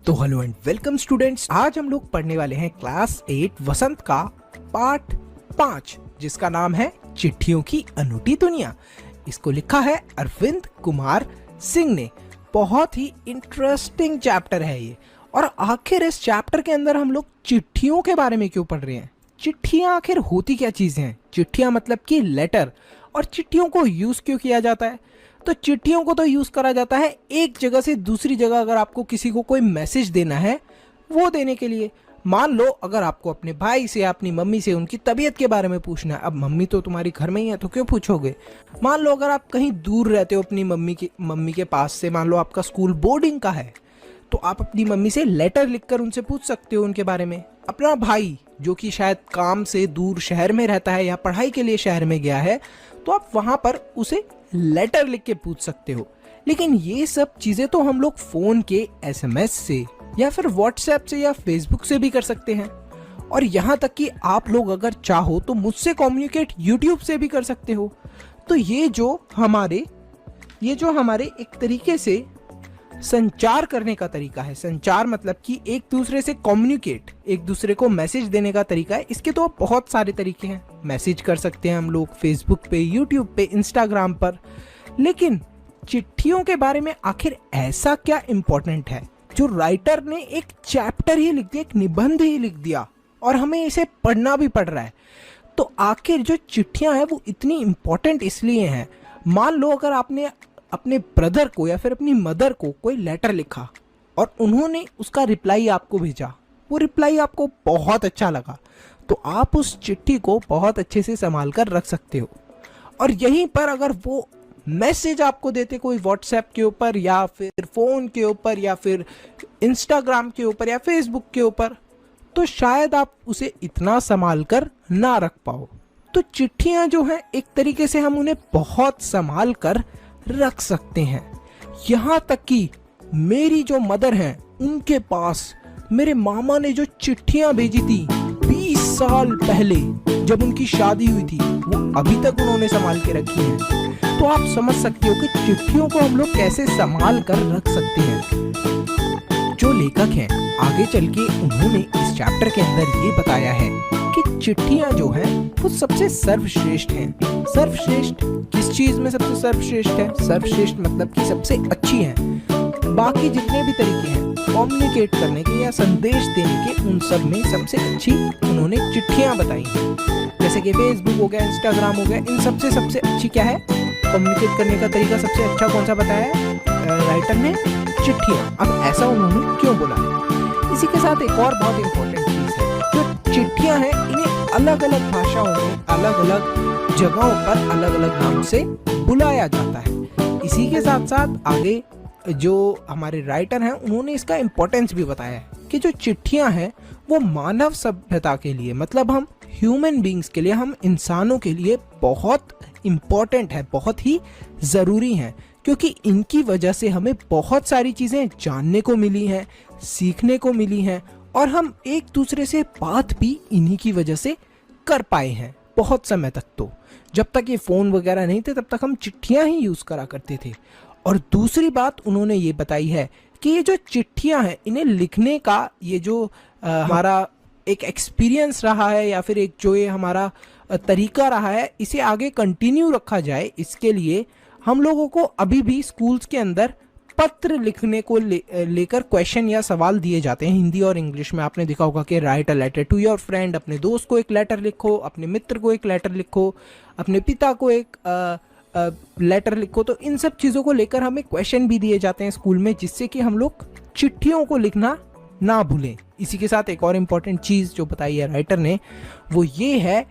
तो hello and welcome students. आज हम लोग पढ़ने वाले हैं क्लास 8 वसंत का पार्ट 5 जिसका नाम है चिट्ठियों की अनूठी दुनिया। इसको लिखा है अरविंद कुमार सिंह ने। बहुत ही इंटरेस्टिंग चैप्टर है ये। और आखिर इस चैप्टर के अंदर हम लोग चिट्ठियों के बारे में क्यों पढ़ रहे हैं? चिट्ठियां आखिर होती क्या चीजें हैं? चिट्ठियां मतलब कि लेटर। और चिट्ठियों को यूज क्यों किया जाता है? तो चिट्ठियों को तो यूज करा जाता है एक जगह से दूसरी जगह, अगर आपको किसी को कोई मैसेज देना है वो देने के लिए। मान लो अगर आपको अपने भाई से या अपनी मम्मी से उनकी तबीयत के बारे में पूछना है। अब मम्मी तो तुम्हारी घर में ही है तो क्यों पूछोगे। मान लो अगर आप कहीं दूर रहते हो अपनी मम्मी के पास से, मान लो आपका स्कूल बोर्डिंग का है, तो आप अपनी मम्मी से लेटर लिखकर उनसे पूछ सकते हो उनके बारे में। अपना भाई जो कि शायद काम से दूर शहर में रहता है या पढ़ाई के लिए शहर में गया है, तो आप वहां पर उसे लेटर लिख के पूछ सकते हो। लेकिन ये सब चीजें तो हम लोग फोन के एसएमएस से या फिर व्हाट्सएप से या फेसबुक से भी कर सकते हैं। और यहाँ तक कि आप लोग अगर चाहो तो मुझसे कम्युनिकेट यूट्यूब से भी कर सकते हो। तो ये जो हमारे एक तरीके से संचार करने का तरीका है। संचार मतलब कि एक दूसरे से कम्युनिकेट, एक दूसरे को मैसेज देने का तरीका है। इसके तो बहुत सारे तरीके हैं। मैसेज कर सकते हैं हम लोग फेसबुक पे, यूट्यूब पे, इंस्टाग्राम पर। लेकिन चिट्ठियों के बारे में आखिर ऐसा क्या इंपॉर्टेंट है जो राइटर ने एक चैप्टर ही लिख दिया, एक निबंध ही लिख दिया और हमें इसे पढ़ना भी पड़ रहा है? तो आखिर जो चिट्ठियां हैं वो इतनी इंपॉर्टेंट इसलिए हैं। मान लो अगर आपने अपने ब्रदर को या फिर अपनी मदर को कोई लेटर लिखा और उन्होंने उसका रिप्लाई आपको भेजा, वो रिप्लाई आपको बहुत अच्छा लगा, तो आप उस चिट्ठी को बहुत अच्छे से संभाल कर रख सकते हो। और यहीं पर अगर वो मैसेज आपको देते कोई व्हाट्सएप के ऊपर या फिर फोन के ऊपर या फिर इंस्टाग्राम के ऊपर या फेसबुक के ऊपर, तो शायद आप उसे इतना संभाल कर ना रख पाओ। तो चिट्ठियां जो हैं एक तरीके से हम उन्हें बहुत संभाल कर रख सकते हैं। यहां तक कि मेरी जो मदर हैं उनके पास मेरे मामा ने जो चिट्ठियां भेजी थी 20 साल पहले जब उनकी शादी हुई थी, वो अभी तक उन्होंने संभाल के रखी हैं। तो आप समझ सकते हो कि चिट्ठियों को हम लोग कैसे संभाल कर रख सकते हैं। जो लेखक हैं आगे चल के उन्होंने इस चैप्टर के अंदर ये बताया है कि चिट्ठियां जो हैं वो सबसे सर्वश्रेष्ठ हैं। सर्वश्रेष्ठ किस चीज में सबसे सर्वश्रेष्ठ है? सर्वश्रेष्ठ मतलब कि सबसे अच्छी है। बाकी जितने भी तरीके हैं कम्युनिकेट करने के या संदेश देने के, उन सब में सबसे अच्छी उन्होंने चिट्ठियां बताई हैं। जैसे कि फेसबुक हो गया, इंस्टाग्राम हो गया, इन सबसे सबसे अच्छी क्या है? कम्युनिकेट करने का तरीका सबसे अच्छा कौन सा बताया है राइटर ने? चिट्ठियां। अब ऐसा उन्होंने क्यों बोला? इसी के साथ एक और बहुत इंपॉर्टेंट चीज है, जो चिट्ठियां हैं इन्हें अलग अलग भाषाओं में अलग अलग जगहों पर अलग अलग नाम से बुलाया जाता है। इसी के साथ साथ आगे जो हमारे राइटर हैं उन्होंने इसका इम्पोर्टेंस भी बताया है कि जो चिट्ठियां हैं वो मानव सभ्यता के लिए, मतलब हम ह्यूमन बींग्स के लिए, हम इंसानों के लिए बहुत इम्पोर्टेंट है, बहुत ही ज़रूरी हैं। क्योंकि इनकी वजह से हमें बहुत सारी चीज़ें जानने को मिली हैं, सीखने को मिली हैं, और हम एक दूसरे से बात भी इन्हीं की वजह से कर पाए हैं। बहुत समय तक तो जब तक ये फ़ोन वगैरह नहीं थे तब तक हम चिट्ठियां ही यूज़ करा करते थे। और दूसरी बात उन्होंने ये बताई है कि ये जो चिट्ठियां हैं इन्हें लिखने का ये जो हमारा एक एक्सपीरियंस रहा है या फिर एक जो ये हमारा तरीका रहा है, इसे आगे कंटिन्यू रखा जाए, इसके लिए हम लोगों को अभी भी स्कूल्स के अंदर पत्र लिखने को लेकर क्वेश्चन या सवाल दिए जाते हैं हिंदी और इंग्लिश में। आपने देखा होगा कि write a letter to your friend, अपने दोस्त को एक लेटर लिखो, अपने मित्र को एक लेटर लिखो, अपने पिता को एक लेटर लिखो। तो इन सब चीज़ों को लेकर हमें क्वेश्चन भी दिए जाते हैं स्कूल में, जिससे कि हम लोग चिट्ठियों को लिखना ना भूलें। इसी के साथ एक और इम्पॉर्टेंट चीज़ जो बताई है राइटर ने वो ये है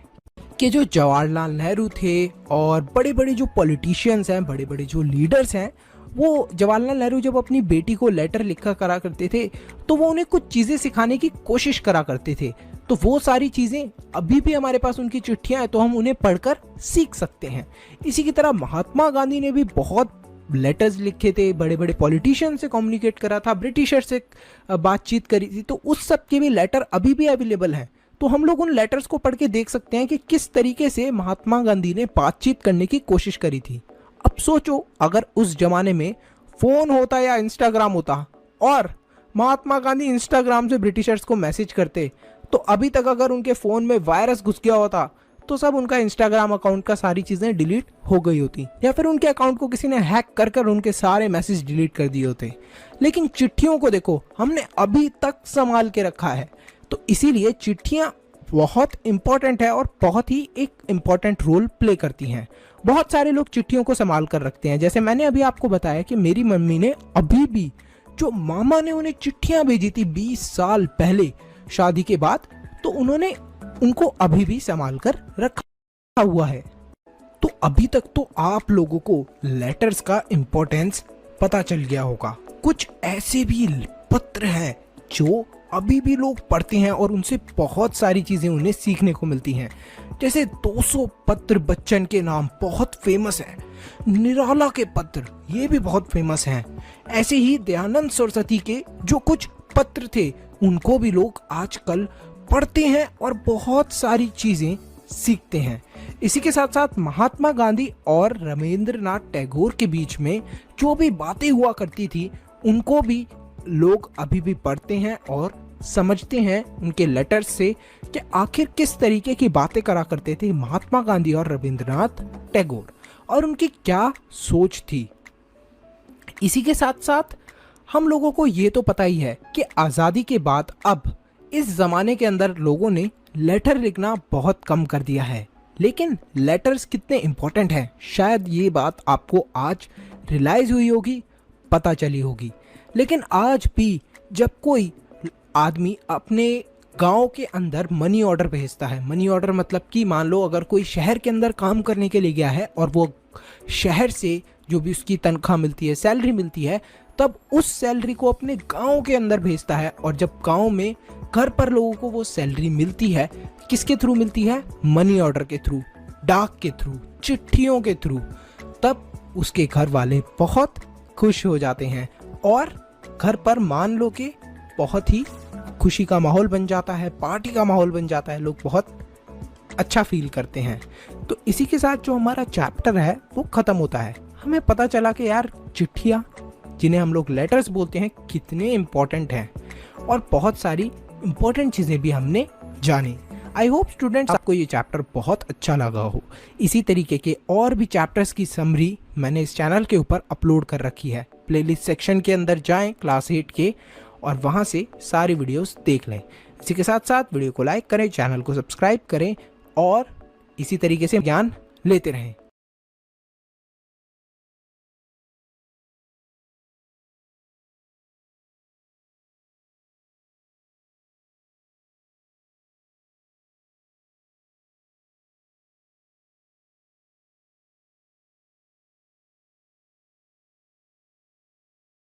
कि जो जवाहरलाल नेहरू थे और बड़े बड़े जो पॉलिटिशियंस हैं, बड़े बड़े जो लीडर्स हैं, वो जवाहरलाल नेहरू जब अपनी बेटी को लेटर लिखा करा करते थे तो वो उन्हें कुछ चीज़ें सिखाने की कोशिश करा करते थे। तो वो सारी चीज़ें अभी भी हमारे पास उनकी चिट्ठियां हैं, तो हम उन्हें पढ़कर सीख सकते हैं। इसी की तरह महात्मा गांधी ने भी बहुत लेटर्स लिखे थे, बड़े बड़े पॉलिटिशियन से कम्युनिकेट करा था, ब्रिटिशर से बातचीत करी थी, तो उस सब के भी लेटर अभी भी अवेलेबल हैं। तो हम लोग उन लेटर्स को पढ़ के देख सकते हैं कि किस तरीके से महात्मा गांधी ने बातचीत करने की कोशिश करी थी। अब सोचो अगर उस जमाने में फ़ोन होता या इंस्टाग्राम होता और महात्मा गांधी इंस्टाग्राम से ब्रिटिशर्स को मैसेज करते तो अभी तक अगर उनके फ़ोन में वायरस घुस गया होता तो सब उनका इंस्टाग्राम अकाउंट का सारी चीज़ें डिलीट हो गई होती, या फिर उनके अकाउंट को किसी ने हैक कर कर उनके सारे मैसेज डिलीट कर दिए होते। लेकिन चिट्ठियों को देखो हमने अभी तक संभाल के रखा है। तो इसीलिए चिट्ठियाँ बहुत इंपॉर्टेंट है और बहुत ही एक इम्पॉर्टेंट रोल प्ले करती हैं। बहुत सारे लोग चिट्ठियों को संभाल कर रखते हैं। जैसे मैंने अभी आपको बताया कि मेरी मम्मी ने अभी भी, जो मामा ने उन्हें चिट्ठियां भेजी थी 20 साल पहले शादी के बाद, तो उन्होंने उनको अभी भी संभाल कर रखा हुआ है। तो अभी तक तो आप लोगों को लेटर्स का इम्पोर्टेंस पता चल गया होगा। कुछ ऐसे भी पत्र हैं जो अभी भी लोग पढ़ते हैं और उनसे बहुत सारी चीजें उन्हें सीखने को मिलती हैं। जैसे 200 पत्र बच्चन के नाम बहुत फेमस है, निराला के पत्र ये भी बहुत फेमस हैं। ऐसे ही दयानंद सरस्वती के जो कुछ पत्र थे उनको भी लोग आजकल पढ़ते हैं और बहुत सारी चीजें सीखते हैं। इसी के साथ साथ महात्मा गांधी और रविंद्रनाथ टैगोर के बीच में जो भी बातें हुआ करती थी उनको भी लोग अभी भी पढ़ते हैं और समझते हैं उनके लेटर्स से कि आखिर किस तरीके की बातें करा करते थे महात्मा गांधी और रविंद्रनाथ टैगोर और उनकी क्या सोच थी। इसी के साथ साथ हम लोगों को ये तो पता ही है कि आज़ादी के बाद अब इस ज़माने के अंदर लोगों ने लेटर लिखना बहुत कम कर दिया है। लेकिन लेटर्स कितने इम्पोर्टेंट हैं शायद ये बात आपको आज रियलाइज़ हुई होगी, पता चली होगी। लेकिन आज भी जब कोई आदमी अपने गांव के अंदर मनी ऑर्डर भेजता है, मनी ऑर्डर मतलब कि मान लो अगर कोई शहर के अंदर काम करने के लिए गया है और वो शहर से जो भी उसकी तनख्वाह मिलती है, सैलरी मिलती है, तब उस सैलरी को अपने गांव के अंदर भेजता है। और जब गांव में घर पर लोगों को वो सैलरी मिलती है, किसके थ्रू मिलती है? मनी ऑर्डर के थ्रू, डाक के थ्रू, चिट्ठियों के थ्रू, तब उसके घर वाले बहुत खुश हो जाते हैं और घर पर मान लो कि बहुत ही खुशी का माहौल बन जाता है, पार्टी का माहौल बन जाता है, लोग बहुत अच्छा फील करते हैं। तो इसी के साथ जो हमारा चैप्टर है वो ख़त्म होता है। हमें पता चला कि यार चिट्ठियाँ, जिन्हें हम लोग लेटर्स बोलते हैं, कितने इम्पोर्टेंट हैं और बहुत सारी इम्पोर्टेंट चीज़ें भी हमने जानी। आई होप स्टूडेंट्स आपको ये चैप्टर बहुत अच्छा लगा हो। इसी तरीके के और भी चैप्टर्स की समरी मैंने इस चैनल के ऊपर अपलोड कर रखी है। प्लेलिस्ट सेक्शन के अंदर जाएं क्लास 8 के और वहाँ से सारी वीडियोस देख लें। इसी के साथ साथ वीडियो को लाइक करें, चैनल को सब्सक्राइब करें और इसी तरीके से ज्ञान लेते रहें।